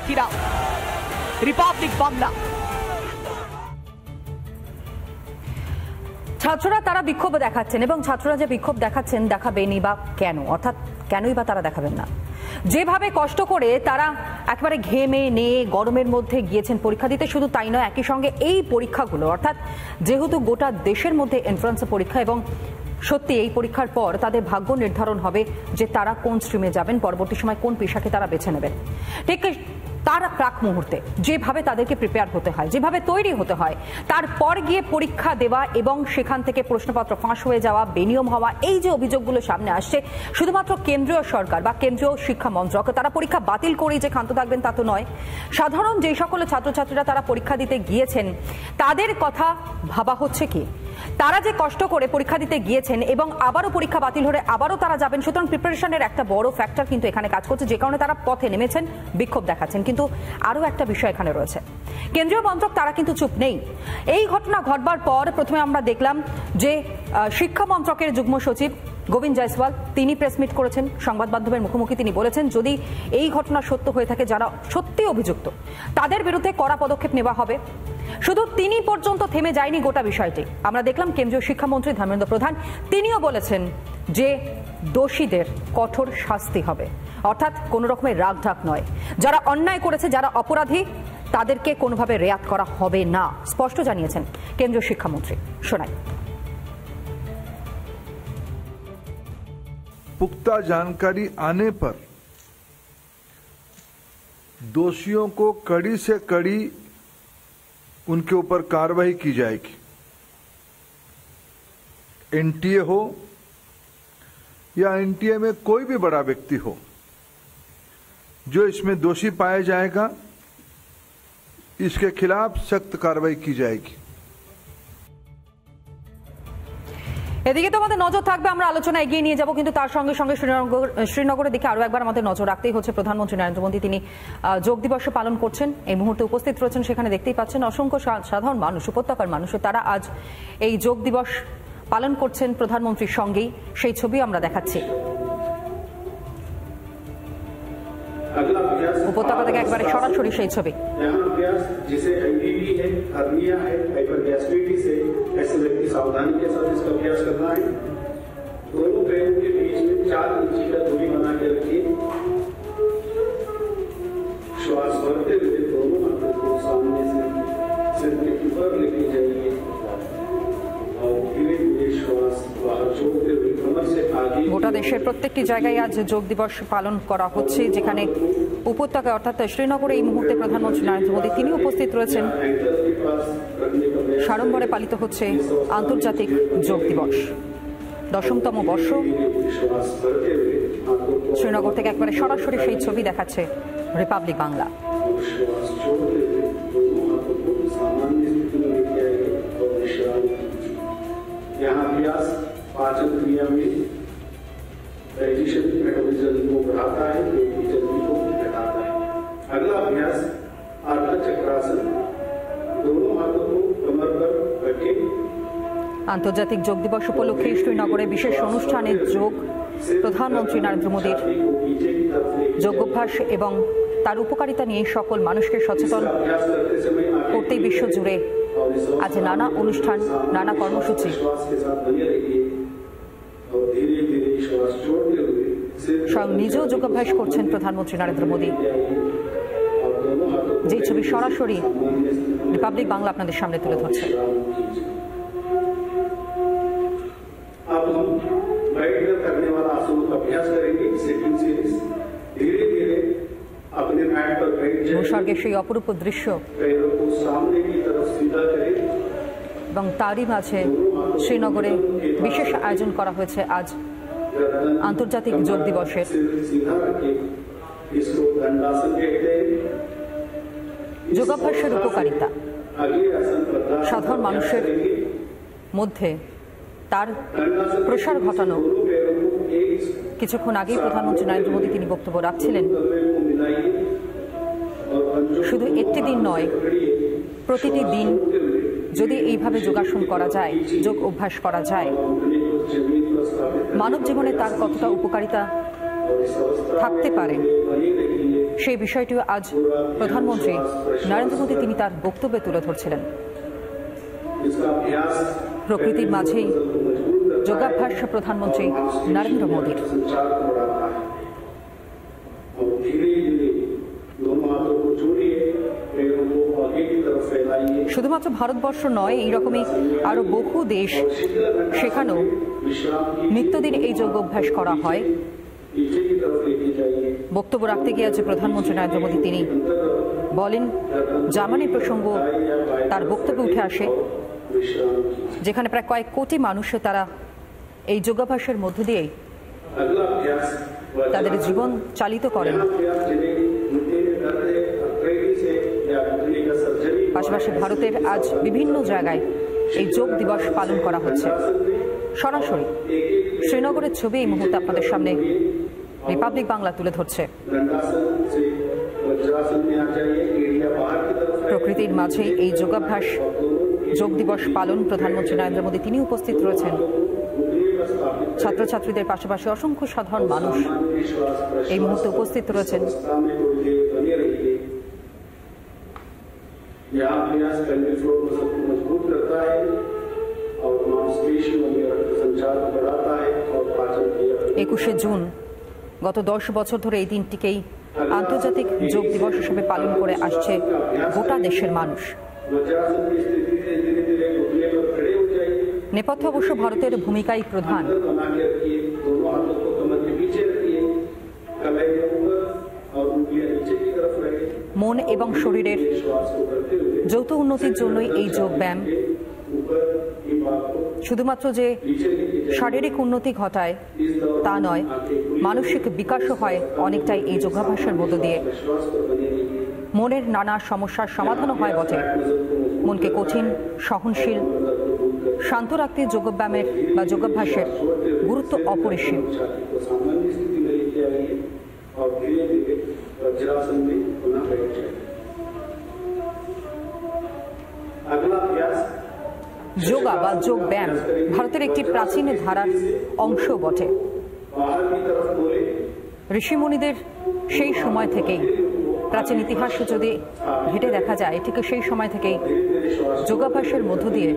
সাক্ষীরা। Republic Bangla. ছাত্ররা তারা বিক্ষোভ দেখাচ্ছেন এবং ছাত্ররা যে বিক্ষোভ দেখাচ্ছেন দেখাবেনই বা কেন, অর্থাৎ কেনই বা তারা দেখাবেন না? যেভাবে কষ্ট করে তারা একেবারে ঘেমে নিয়ে গরমের মধ্যে গিয়েছেন পরীক্ষা দিতে, শুধু তাই নয় একই সঙ্গে এই পরীক্ষাগুলো অর্থাৎ যেহেতু গোটা দেশের মধ্যে এন্ট্রান্স পরীক্ষা এবং সত্যি এই পরীক্ষার পর তাদের ভাগ্য নির্ধারণ হবে যে তারা কোন স্ট্রিমে যাবেন, পরবর্তী সময় কোন পেশাকে তারা বেছে নেবেন। ঠিক তার প্রাক মুহূর্তে যেভাবে তাদেরকে প্রিপেয়ার হতে হয়, যেভাবে তৈরি হতে হয়, তারপর গিয়ে পরীক্ষা দেওয়া এবং সেখান থেকে প্রশ্নপত্র ফাঁস হয়ে যাওয়া, বেনিয়ম হওয়া, এই যে অভিযোগগুলো সামনে আসছে, শুধুমাত্র কেন্দ্রীয় সরকার বা কেন্দ্রীয় শিক্ষা মন্ত্রক তারা পরীক্ষা বাতিল করেই যে ক্ষান্ত থাকবেন তা তো নয়। সাধারণ যে সকল ছাত্রছাত্রীরা তারা পরীক্ষা দিতে গিয়েছেন তাদের কথা ভাবা হচ্ছে কি? তারা যে কষ্ট করে পরীক্ষা দিতে গিয়েছেন এবং আবারও পরীক্ষা বাতিল হলে আবারও তারা যাবেন, সুতরাং প্রিপারেশনের একটা বড় ফ্যাক্টর কিন্তু এখানে কাজ করছে, যে কারণে তারা পথে নেমেছেন, বিক্ষোভ দেখাচ্ছেন। কিন্তু আরও একটা বিষয় এখানে রয়েছে, কেন্দ্রীয় মন্ত্রক তারা কিন্তু চুপ নেই। এই ঘটনা ঘটবার পর প্রথমে আমরা দেখলাম যে শিক্ষা মন্ত্রকের যুগ্ম সচিব গোবিন্দ জয়সওয়াল তিনি প্রেস মিট করেছেন, সংবাদ মাধ্যমের মুখোমুখি তিনি বলেছেন যদি এই ঘটনা সত্য হয়ে থাকে, যারা সত্যি অভিযুক্ত তাদের বিরুদ্ধে কড়া পদক্ষেপ নেওয়া হবে। শুধু তিনি পর্যন্ত থেমে যায়নি গোটা বিষয়টি। আমরা দেখলাম কেন্দ্রীয় শিক্ষামন্ত্রী ধর্মেন্দ্র প্রধান তিনিও বলেছেন যে দোষীদের কঠোর শাস্তি হবে, অর্থাৎ কোনো রকমের রাগঢাক নয়। যারা অন্যায় করেছে, যারা অপরাধী, তাদেরকে কোনোভাবে রেয়াত করা হবে না, স্পষ্ট জানিয়েছেন কেন্দ্রীয় শিক্ষামন্ত্রী। শোনাই। पुख्ता जानकारी आने पर दोषियों को कड़ी से कड़ी उनके ऊपर कार्रवाई की जाएगी। एनटीए हो या एनटीए में कोई भी बड़ा व्यक्ति हो, जो इसमें दोषी पाया जाएगा इसके खिलाफ सख्त कार्रवाई की जाएगी। এদিকে তো আমাদের নজর থাকবে, আমরা আলোচনা এগিয়ে নিয়ে যাব, কিন্তু তার সঙ্গে সঙ্গে শ্রীনগরের দিকে আরো একবার আমাদের নজর রাখতেই হচ্ছে। প্রধানমন্ত্রী নরেন্দ্র মোদী তিনি যোগ দিবস পালন করছেন, এই মুহূর্তে উপস্থিত রয়েছেন সেখানে, দেখতেই পাচ্ছেন অসংখ্য সাধারণ মানুষ, উপত্যকার মানুষ, তারা আজ এই যোগ দিবস পালন করছেন প্রধানমন্ত্রীর সঙ্গেই, সেই ছবি আমরা দেখাচ্ছি। উপত্যকা থেকে একবারে সরাসরি সেই ছবি। গোটা দেশের প্রত্যেকটি জায়গায় আজ যোগ দিবস পালন করা হচ্ছে, যেখানে উপত্যকায় অর্থাৎ শ্রীনগরে এই মুহূর্তে প্রধানমন্ত্রী নরেন্দ্র মোদী তিনি উপস্থিত রয়েছেন। সাড়ম্বরে পালিত হচ্ছে আন্তর্জাতিক যোগ দিবস, 10তম বর্ষ। শ্রীনগর থেকে একবারে সরাসরি সেই ছবি দেখাচ্ছে রিপাবলিক বাংলা। पाचन क्रिया में डाइजेशन मेटाबॉलिज्म को बढ़ाता है, पेट की चर्बी को घटाता है। अगला अभ्यास अर्ध चक्रासन, दोनों हाथों को कमर पर रखें। আন্তর্জাতিক যোগ দিবস উপলক্ষে শ্রীনগরে বিশেষ অনুষ্ঠানে যোগ প্রধানমন্ত্রী নরেন্দ্র মোদীর যোগাভ্যাস এবং তার উপকারিতা নিয়ে সকল মানুষকে সচেতন করতেই বিশ্ব জুড়ে আজ নানা অনুষ্ঠান, নানা কর্মসূচি। স্বয়ং নিজেও যোগাভ্যাস করছেন প্রধানমন্ত্রী নরেন্দ্র মোদী, যে ছবি সরাসরি রিপাবলিক বাংলা আপনাদের সামনে তুলে ধরছে। ভূস্বর্গের সেই অপরূপ দৃশ্য এবং তারই মাঝে শ্রীনগরে বিশেষ আয়োজন করা হয়েছে আজ আন্তর্জাতিক যোগ দিবসের। যোগাভ্যাসের উপকারিতা সাধারণ মানুষের মধ্যে তার প্রসার ঘটানো। কিছুক্ষণ আগেই প্রধানমন্ত্রী নরেন্দ্র মোদী তিনি বক্তব্য রাখছিলেন, শুধু একটি দিন নয়, প্রতিটি দিন যদি এইভাবে যোগাসন করা যায়, যোগ অভ্যাস করা যায়, মানব জীবনে তার কতটা উপকারিতা থাকতে পারে সেই বিষয়টিও আজ প্রধানমন্ত্রী নরেন্দ্র মোদী তিনি তার বক্তব্যে তুলে ধরছিলেন। প্রকৃতির মাঝেই যোগাভ্যাস প্রধানমন্ত্রী নরেন্দ্র মোদীর। শুধুমাত্র ভারতবর্ষ নয়, এইরকমই আরো বহু দেশ, সেখানেও নিত্যদিন এই যোগাভ্যাস করা হয়। বক্তব্য রাখতে গিয়ে আজ প্রধানমন্ত্রী নরেন্দ্র মোদী তিনি বলেন, জার্মানি প্রসঙ্গ তার বক্তব্যে উঠে আসে, যেখানে প্রায় কয়েক কোটি মানুষ তারা এই যোগাভ্যাসের মধ্য দিয়েই তাদের জীবন চালিত করেন। পাশাপাশি ভারতের আজ বিভিন্ন জায়গায় এই যোগ দিবস পালন করা হচ্ছে। সরাসরি শ্রীনগরের ছবি এই মুহূর্তে আপনাদের সামনে রিপাবলিক বাংলা তুলে ধরছে। প্রকৃতির মাঝে এই যোগাভ্যাস যোগ দিবস পালন প্রধানমন্ত্রী নরেন্দ্র মোদী তিনি উপস্থিত রয়েছেন। ছাত্রছাত্রীদের পাশাপাশি অসংখ্য সাধারণ মানুষ এই মুহূর্তে উপস্থিত রয়েছেন। একুশে জুন গত 10 বছর ধরে এই দিনটিকেই আন্তর্জাতিক যোগ দিবস হিসেবে পালন করে আসছে গোটা দেশের মানুষ। নেপথ্যে অবশ্য ভারতের ভূমিকাই প্রধান। মন এবং শরীরের যৌথ উন্নতির জন্যই এই যোগ ব্যায়াম শুধুমাত্র যে শারীরিক উন্নতি ঘটায় তা নয়, মানসিক বিকাশও হয় অনেকটাই এই যোগাভ্যাসের মধ্য দিয়ে। মনের নানা সমস্যার সমাধানও হয় বটে। মনকে কঠিন, সহনশীল, শান্ত রাখতে যোগব্যায়ামের বা যোগাভ্যাসের গুরুত্ব অপরিসীম। যোগা বা যোগ ব্যায়াম ভারতের একটি প্রাচীন ধারার অংশ বটে। ঋষিমুনিদের সেই সময় থেকেই, প্রাচীন ইতিহাস যদি ঘেঁটে দেখা যায়, ঠিক সেই সময় থেকেই যোগাভ্যাসের মধ্য দিয়ে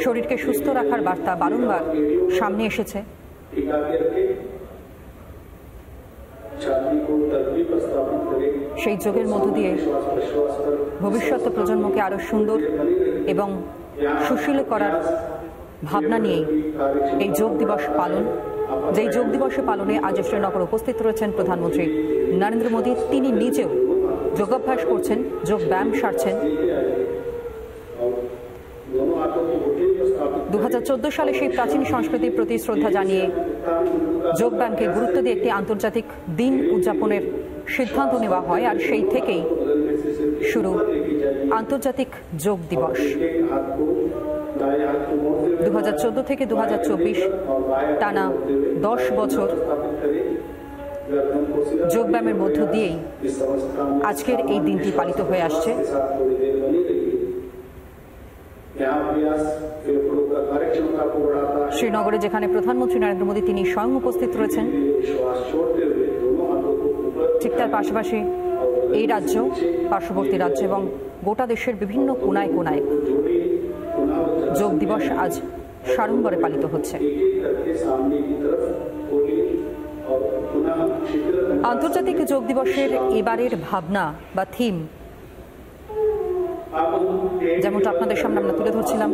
শরীরকে সুস্থ রাখার বার্তা বারংবার সামনে এসেছে। সেই যোগের মধ্য দিয়ে ভবিষ্যৎ প্রজন্মকে আরো সুন্দর এবং সুশীল করার ভাবনা নিয়েই এই যোগ দিবস পালন। যেই যোগ দিবসে পালনে আজ শ্রীনগর উপস্থিত রয়েছেন প্রধানমন্ত্রী নরেন্দ্র মোদী। তিনি নিজেও যোগাভ্যাস করছেন, যোগ ব্যায়াম সারছেন। 2014 সালে সেই প্রাচীন সংস্কৃতির প্রতি শ্রদ্ধা জানিয়ে যোগ ব্যায়ামকে গুরুত্ব দিয়ে একটি আন্তর্জাতিক দিন উদযাপনের সিদ্ধান্ত নেওয়া হয়, আর সেই থেকেই শুরু আন্তর্জাতিক যোগ দিবস। 2014 থেকে 2024 টানা 10 বছর যোগব্যায়ামের মধ্য দিয়েই আজকের এই দিনটি পালিত হয়ে আসছে। শ্রীনগরে যেখানে প্রধানমন্ত্রী নরেন্দ্র মোদী তিনি স্বয়ং উপস্থিত রয়েছেন, ঠিক তার পাশাপাশি এই রাজ্য, পার্শ্ববর্তী রাজ্য এবং গোটা দেশের বিভিন্ন কোনায় কোনায় যোগ দিবস আজ সাড়ম্বরে পালিত হচ্ছে। আন্তর্জাতিক যোগ দিবসের এবারের ভাবনা বা থিম যেমনটা আপনাদের সামনে আমরা তুলে ধরছিলাম,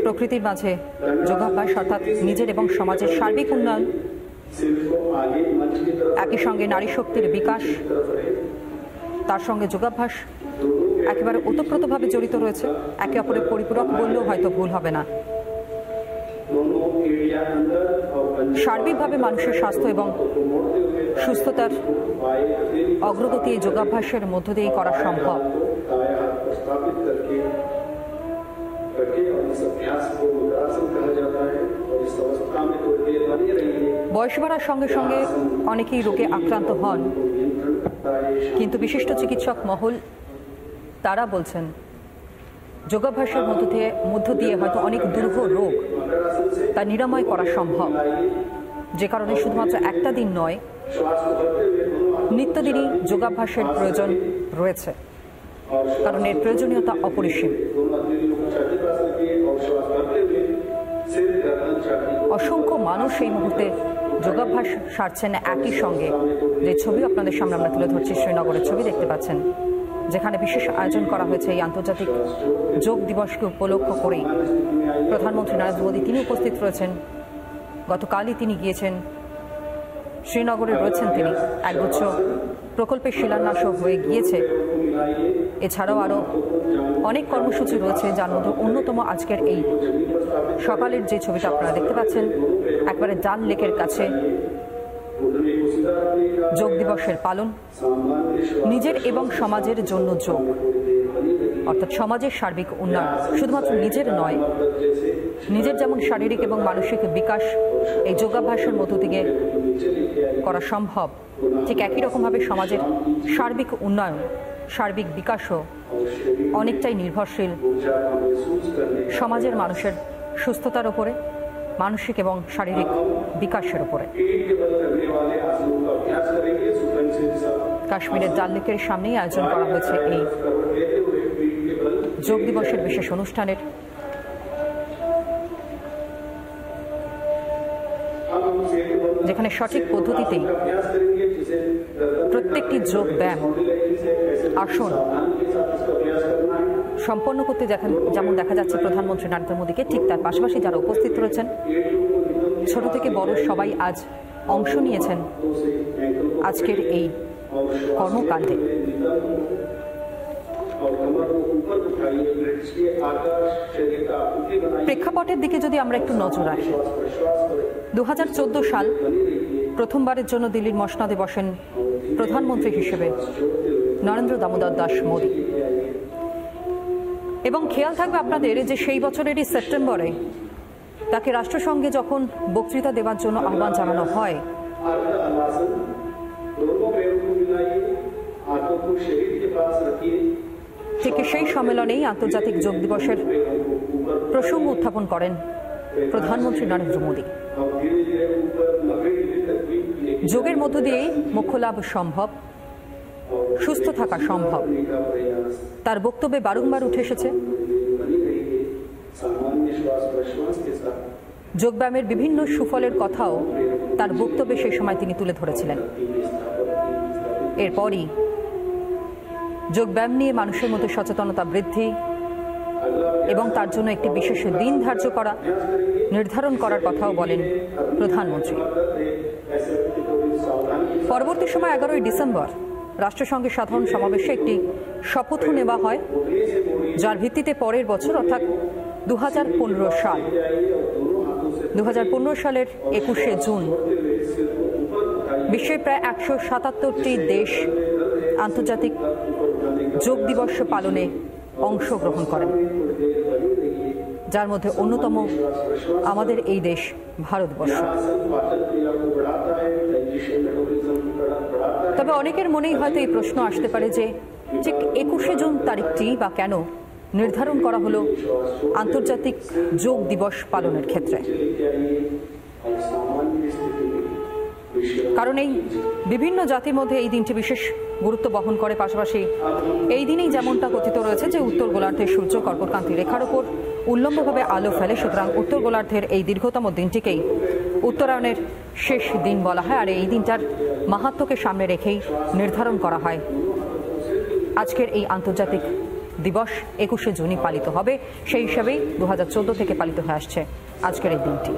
প্রকৃতির মাঝে যোগাভ্যাস অর্থাৎ নিজের এবং সমাজের সার্বিক উন্নয়ন, একই সঙ্গে নারী শক্তির বিকাশ, তার সঙ্গে যোগাভ্যাস একেবারে ওতপ্রোতভাবে জড়িত রয়েছে। একে অপরের পরিপূরক বললেও হয়তো ভুল হবে না। সার্বিকভাবে মানুষের স্বাস্থ্য এবং সুস্থতার অগ্রগতি এই যোগাভ্যাসের মধ্য দিয়ে করা সম্ভব। বয়স বাড়ার সঙ্গে সঙ্গে অনেকেই রোগে আক্রান্ত হন, কিন্তু বিশিষ্ট চিকিৎসক মহল তারা বলছেন যোগাভ্যাসের মধ্য দিয়ে হয়তো অনেক দুর্ভ রোগ তা নিরাময় করা সম্ভব। যে কারণে শুধুমাত্র একটা দিন নয়, নিত্যদিনই যোগাভ্যাসের প্রয়োজন রয়েছে, কারণ এর প্রয়োজনীয়তা অপরিসীম। অসংখ্য মানুষ এই মুহূর্তে যোগাভ্যাস সারছেন একই সঙ্গে। যে ছবি আপনাদের সামনে আমরা তুলে ধরছি, শ্রীনগরের ছবি দেখতে পাচ্ছেন, যেখানে বিশেষ আয়োজন করা হয়েছে এই আন্তর্জাতিক যোগ দিবসকে উপলক্ষ করেই। প্রধানমন্ত্রী নরেন্দ্র মোদী তিনি উপস্থিত রয়েছেন। গতকালই তিনি গিয়েছেন শ্রীনগরে, রয়েছেন তিনি। একগুচ্ছ প্রকল্পের শিলান্যাসও হয়ে গিয়েছে। এছাড়াও আরও অনেক কর্মসূচি রয়েছে, যার মধ্যে অন্যতম আজকের এই সকালের যে ছবিটা আপনারা দেখতে পাচ্ছেন, একবারে ডাল লেকের কাছে যোগ দিবসের পালন। নিজের এবং সমাজের জন্য যোগ, অর্থাৎ সমাজের সার্বিক উন্নয়ন, শুধুমাত্র নিজের নয়, নিজের যেমন শারীরিক এবং মানসিক বিকাশ এই যোগাভ্যাসের মধ্য দিয়ে করা সম্ভব, ঠিক একই রকমভাবে সমাজের সার্বিক উন্নয়ন, সার্বিক বিকাশও অনেকটাই নির্ভরশীল সমাজের মানুষের সুস্থতার উপরে, মানসিক এবং শারীরিক বিকাশের উপরে। কাশ্মীরের ডাল লেকের সামনেই আয়োজন করা হয়েছে এই যোগ দিবসের বিশেষ অনুষ্ঠানের। যেখানে সঠিক পদ্ধতিতেই প্রত্যেকটি যোগ ব্যায়াম আসন সম্পন্ন করতে যেমন দেখা যাচ্ছে প্রধানমন্ত্রী নরেন্দ্র মোদীকে, ঠিক তার পাশাপাশি যারা উপস্থিত রয়েছেন, ছোট থেকে বড় সবাই আজ অংশ নিয়েছেন আজকের এই কর্মকাণ্ডে। প্রেক্ষাপটের দিকে যদি আমরা একটু নজর রাখি, 2014 সাল প্রথমবারের জন্য দিল্লির মসনদে বসেন প্রধানমন্ত্রী হিসেবে নরেন্দ্র দামোদর দাস মোদী। এবং খেয়াল থাকবে আপনাদের যে সেই বছরেরই সেপ্টেম্বরে তাকে রাষ্ট্রসংঘে যখন বক্তৃতা দেওয়ার জন্য আহ্বান জানানো হয়, ঠিক সেই সম্মেলনেই আন্তর্জাতিক যোগ দিবসের প্রসঙ্গ উত্থাপন করেন প্রধানমন্ত্রী নরেন্দ্র মোদী। যোগের মধ্য দিয়েই মোক্ষ লাভ সম্ভব, সুস্থ থাকা সম্ভব। তার বক্তব্যে বারংবার উঠে এসেছে যোগব্যায়ামের বিভিন্ন সুফলের কথাও তার বক্তব্যে সেই সময় তিনি তুলে ধরেছিলেন। এরপরই যোগব্যায়াম নিয়ে মানুষের মধ্যে সচেতনতা বৃদ্ধি এবং তার জন্য একটি বিশেষ দিন ধার্য করা, নির্ধারণ করার কথাও বলেন প্রধানমন্ত্রী। পরবর্তী সময় 11ই ডিসেম্বর রাষ্ট্রসংঘের সাধারণ সমাবেশে একটি শপথও নেওয়া হয়, যার ভিত্তিতে পরের বছর অর্থাৎ 2015 সাল 2015 সালের 21শে জুন বিশ্বের প্রায় 177টি দেশ আন্তর্জাতিক যোগ দিবস পালনে অংশগ্রহণ করেন, যার মধ্যে অন্যতম আমাদের এই দেশ ভারতবর্ষ। তবে অনেকের মনেই হয়তো এই প্রশ্ন আসতে পারে যে ঠিক 21শে জুন তারিখটি বা কেন নির্ধারণ করা হলো আন্তর্জাতিক যোগ দিবস পালনের ক্ষেত্রে। কারণ এই বিভিন্ন জাতির মধ্যে এই দিনটি বিশেষ গুরুত্ব বহন করে। পাশাপাশি এই দিনেই যেমনটা কথিত রয়েছে যে উত্তর গোলার্ধের সূর্য কর্কটক্রান্তি রেখার উপর উল্লম্বভাবে আলো ফেলে, সুতরাং উত্তর গোলার্ধের এই দীর্ঘতম দিনটিকেই উত্তরায়ণের শেষ দিন বলা হয়। আর এই দিনটার মাহাত্ম্যকে সামনে রেখেই নির্ধারণ করা হয় আজকের এই আন্তর্জাতিক দিবস 21শে জুনই পালিত হবে। সেই হিসাবেই 2014 থেকে পালিত হয়ে আসছে আজকের এই দিনটি।